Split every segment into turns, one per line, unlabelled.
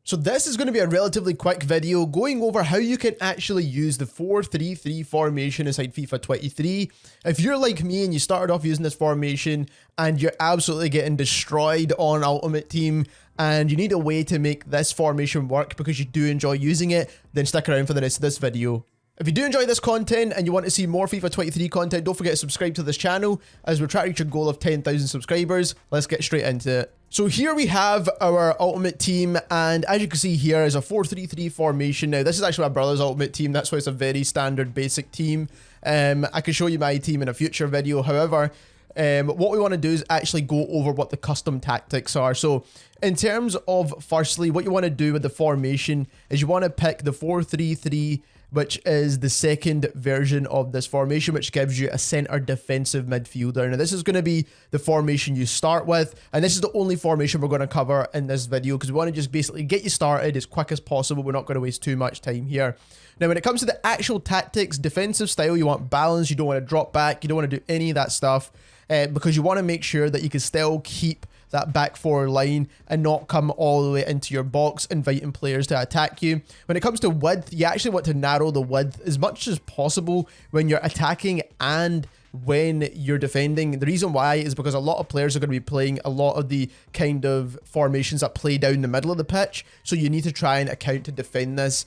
So this is going to be a relatively quick video going over how you can actually use the 4-3-3 formation inside FIFA 23. If you're like me and you started off using this formation and you're absolutely getting destroyed on Ultimate Team and you need a way to make this formation work because you do enjoy using it, then stick around for the rest of this video. If you do enjoy this content and you want to see more FIFA 23 content, don't forget to subscribe to this channel as we're trying to reach a goal of 10,000 subscribers. Let's get straight into it. So here we have our Ultimate Team, and as you can see here is a 4-3-3 formation. Now this is actually my brother's Ultimate Team, that's why it's a very standard basic team. I can show you my team in a future video. However, what we want to do is actually go over what the custom tactics are. So in terms of, firstly, what you want to do with the formation is you want to pick the 4-3-3, which is the second version of this formation, which gives you a center defensive midfielder. Now this is going to be the formation you start with, and this is the only formation we're going to cover in this video because we want to just basically get you started as quick as possible. We're not going to waste too much time here. Now when it comes to the actual tactics, defensive style, you want balance, you don't want to drop back, you don't want to do any of that stuff because you want to make sure that you can still keep that back four line and not come all the way into your box inviting players to attack you. When it comes to width, you actually want to narrow the width as much as possible when you're attacking and when you're defending. The reason why is because a lot of players are going to be playing a lot of the kind of formations that play down the middle of the pitch, so you need to try and account to defend this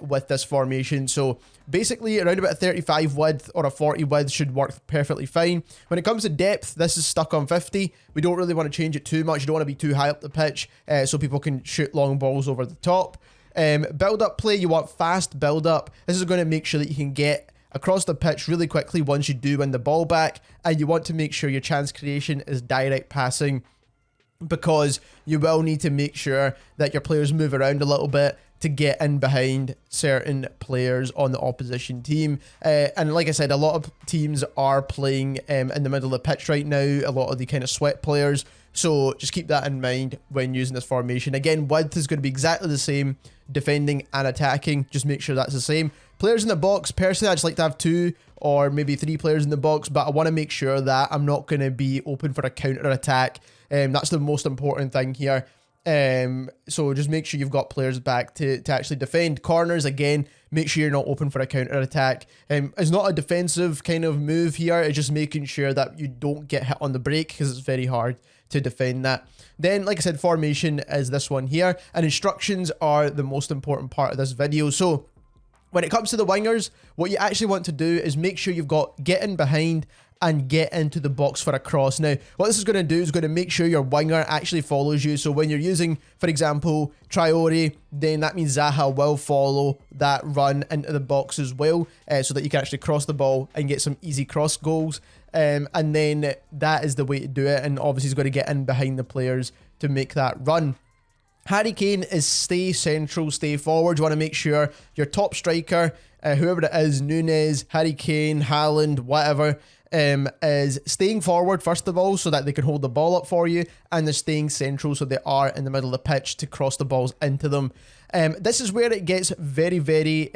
with this formation. So basically around about a 35 width or a 40 width should work perfectly fine. When it comes to depth, this is stuck on 50. We don't really want to change it too much. You don't want to be too high up the pitch so people can shoot long balls over the top. Build up play, you want fast build up. This is going to make sure that you can get across the pitch really quickly once you do win the ball back, and you want to make sure your chance creation is direct passing because you will need to make sure that your players move around a little bit to get in behind certain players on the opposition team. And like I said, a lot of teams are playing in the middle of the pitch right now, a lot of the kind of sweat players, so just keep that in mind when using this formation. Again, width is going to be exactly the same, defending and attacking, just make sure that's the same. Players in the box, personally I just like to have 2 or maybe 3 players in the box, but I want to make sure that I'm not going to be open for a counter attack. That's the most important thing here. So just make sure you've got players back to actually defend. Corners, again, make sure you're not open for a counter attack. It's not a defensive kind of move here, it's just making sure that you don't get hit on the break because it's very hard to defend that. Then, like I said, formation is this one here, and instructions are the most important part of this video. So when it comes to the wingers, what you actually want to do is make sure you've got get in behind and get into the box for a cross. Now, what this is going to do is going to make sure your winger actually follows you. So when you're using, for example, Traore, then that means Zaha will follow that run into the box as well, so that you can actually cross the ball and get some easy cross goals. And then that is the way to do it. And obviously he's going to get in behind the players to make that run. Harry Kane is stay central, stay forward. You want to make sure your top striker, whoever it is, Nunes, Harry Kane, Haaland, whatever, is staying forward first of all so that they can hold the ball up for you, and they're staying central so they are in the middle of the pitch to cross the balls into them. This is where it gets very, very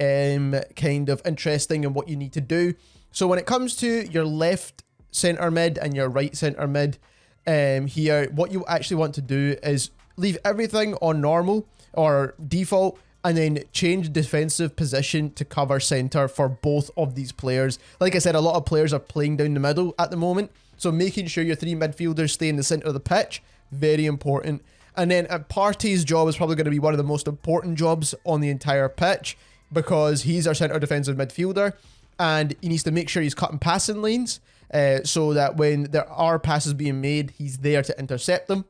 kind of interesting in what you need to do. So when it comes to your left centre mid and your right centre mid here, what you actually want to do is leave everything on normal or default, and then change defensive position to cover center for both of these players. Like I said, a lot of players are playing down the middle at the moment, so making sure your 3 midfielders stay in the center of the pitch, very important. And then Partey's job is probably going to be one of the most important jobs on the entire pitch because he's our center defensive midfielder, and he needs to make sure he's cutting passing lanes so that when there are passes being made, he's there to intercept them.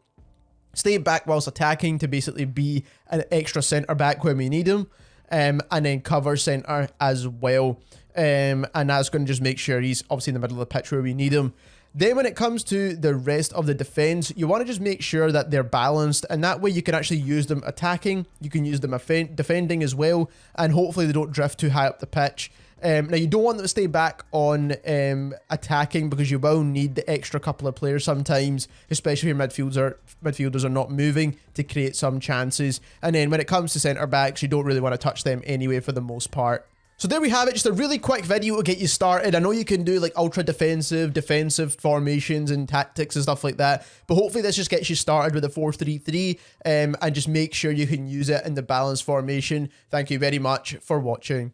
Stay back whilst attacking to basically be an extra centre back when we need him, and then cover centre as well. And that's going to just make sure he's obviously in the middle of the pitch where we need him. Then when it comes to the rest of the defence, you want to just make sure that they're balanced, and that way you can actually use them attacking, you can use them defending as well, and hopefully they don't drift too high up the pitch. Now you don't want them to stay back on attacking because you will need the extra couple of players sometimes, especially if your midfielders are not moving, to create some chances. And then when it comes to centre backs, you don't really want to touch them anyway for the most part. So there we have it, just a really quick video to get you started. I know you can do like ultra defensive formations and tactics and stuff like that, but hopefully this just gets you started with a 4-3-3 and just make sure you can use it in the balanced formation. Thank you very much for watching.